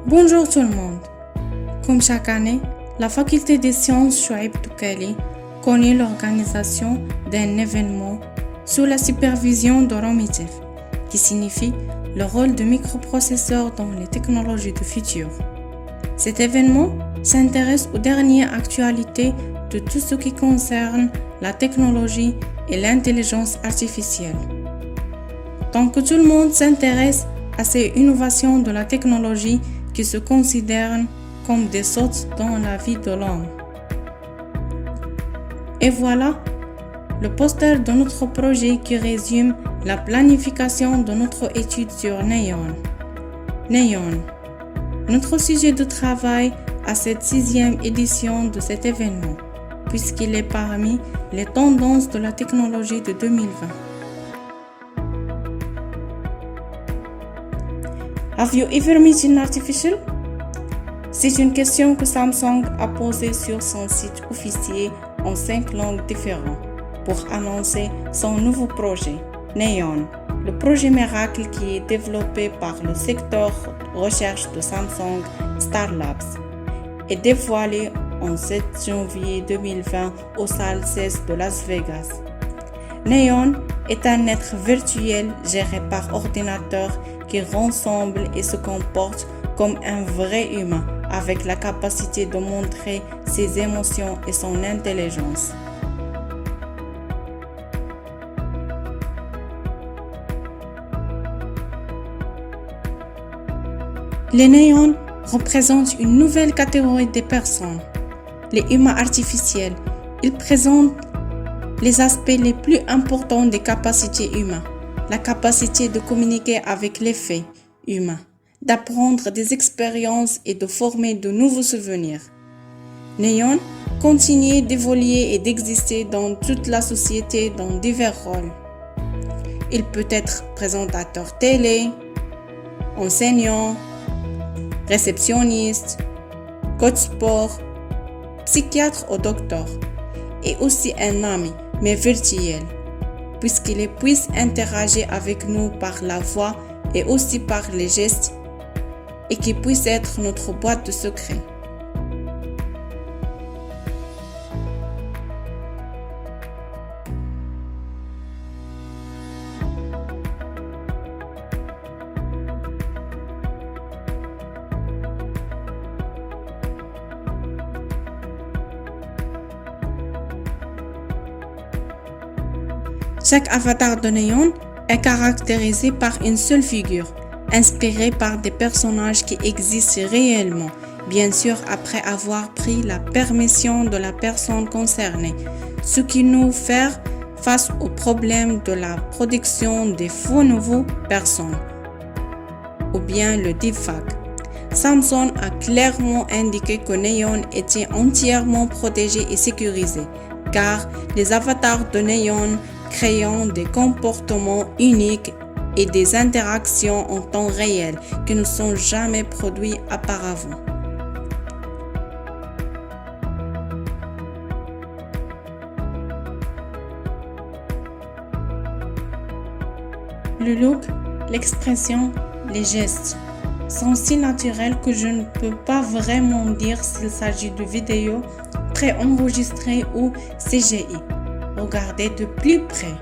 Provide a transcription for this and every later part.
Bonjour tout le monde. Comme chaque année, la faculté des sciences Chouaib Toukali connaît l'organisation d'un événement sous la supervision de Romitif, qui signifie le rôle de microprocesseur dans les technologies du futur. Cet événement s'intéresse aux dernières actualités de tout ce qui concerne la technologie et l'intelligence artificielle. Tant que tout le monde s'intéresse à ces innovations de la technologie qui se considèrent comme des sautes dans la vie de l'homme. Et voilà le poster de notre projet qui résume la planification de notre étude sur Neon. Neon, notre sujet de travail à cette 6e édition de cet événement, puisqu'il est parmi les tendances de la technologie de 2020. Have you ever met an artificial? C'est une question que Samsung a posée sur son site officiel en 5 langues différentes pour annoncer son nouveau projet, Neon, le projet miracle qui est développé par le secteur recherche de Samsung Star Labs et dévoilé en 7 janvier 2020 aux salles 16 de Las Vegas. Neon est un être virtuel géré par ordinateur qui ressemble et se comporte comme un vrai humain avec la capacité de montrer ses émotions et son intelligence. Les néons représentent une nouvelle catégorie de personnes, les humains artificiels. Ils présentent les aspects les plus importants des capacités humaines, la capacité de communiquer avec les faits humains, d'apprendre des expériences et de former de nouveaux souvenirs. Neon continue d'évoluer et d'exister dans toute la société dans divers rôles. Il peut être présentateur télé, enseignant, réceptionniste, coach sport, psychiatre ou docteur, et aussi un ami, mais virtuel, puisqu'il puisse interagir avec nous par la voix et aussi par les gestes, et qui puisse être notre boîte de secrets. Chaque avatar de Neon est caractérisé par une seule figure, inspirée par des personnages qui existent réellement, bien sûr après avoir pris la permission de la personne concernée, ce qui nous fait face au problème de la production des faux nouveaux personnes, ou bien le deepfake. Samsung a clairement indiqué que Neon était entièrement protégé et sécurisé, car les avatars de Neon créant des comportements uniques et des interactions en temps réel qui ne sont jamais produits auparavant. Le look, l'expression, les gestes sont si naturels que je ne peux pas vraiment dire s'il s'agit de vidéos préenregistrées ou CGI. Regardez de plus près.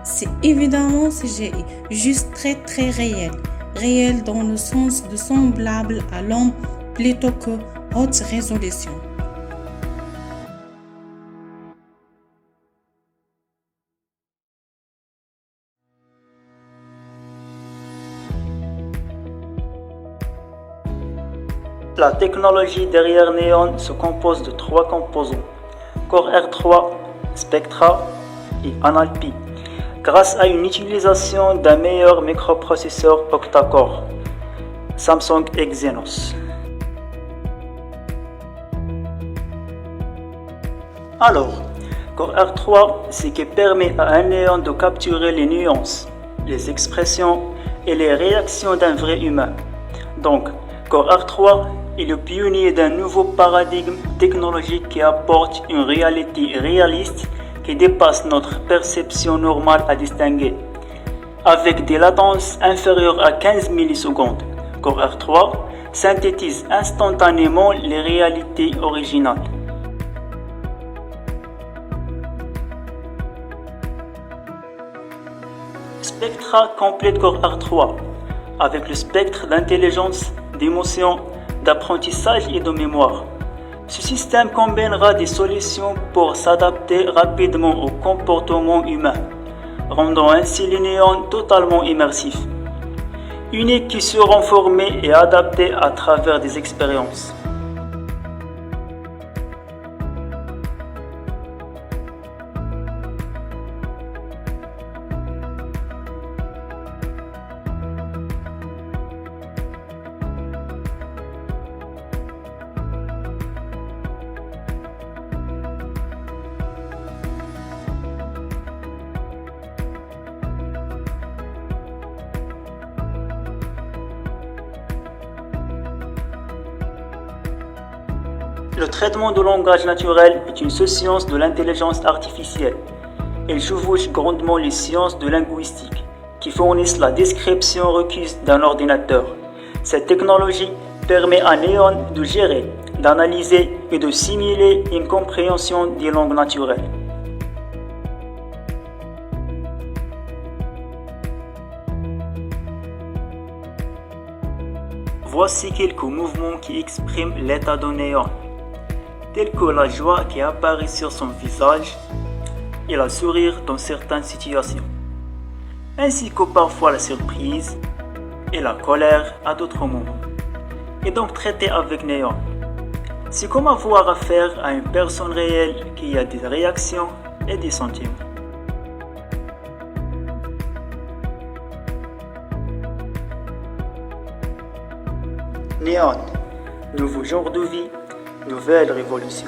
C'est évidemment CGI, juste très réel. Réel dans le sens de semblable à l'homme plutôt que haute résolution. La technologie derrière Neon se compose de 3 composants, Core R3, Spectra et Analpi, grâce à une utilisation d'un meilleur microprocesseur octa-core, Samsung Exynos. Alors, Core R3, c'est qui permet à un Neon de capturer les nuances, les expressions et les réactions d'un vrai humain. Donc, Core R3 est le pionnier d'un nouveau paradigme technologique qui apporte une réalité réaliste qui dépasse notre perception normale à distinguer. Avec des latences inférieures à 15 millisecondes, Core R3 synthétise instantanément les réalités originales. Spectra complète Core Art 3 avec le spectre d'intelligence, d'émotion, d'apprentissage et de mémoire. Ce système combinera des solutions pour s'adapter rapidement au comportement humain, rendant ainsi les néons totalement immersifs, uniques qui seront formés et adaptés à travers des expériences. Le traitement de langage naturel est une sous-science de l'intelligence artificielle. Elle chevauche grandement les sciences de linguistique, qui fournissent la description requise d'un ordinateur. Cette technologie permet à Neon de gérer, d'analyser et de simuler une compréhension des langues naturelles. Voici quelques mouvements qui expriment l'état de Neon, tels que la joie qui apparaît sur son visage et le sourire dans certaines situations, ainsi que parfois la surprise et la colère à d'autres moments. Et donc traiter avec Neon, c'est comme avoir affaire à une personne réelle qui a des réactions et des sentiments. Neon, nouveau genre de vie, nouvelle révolution.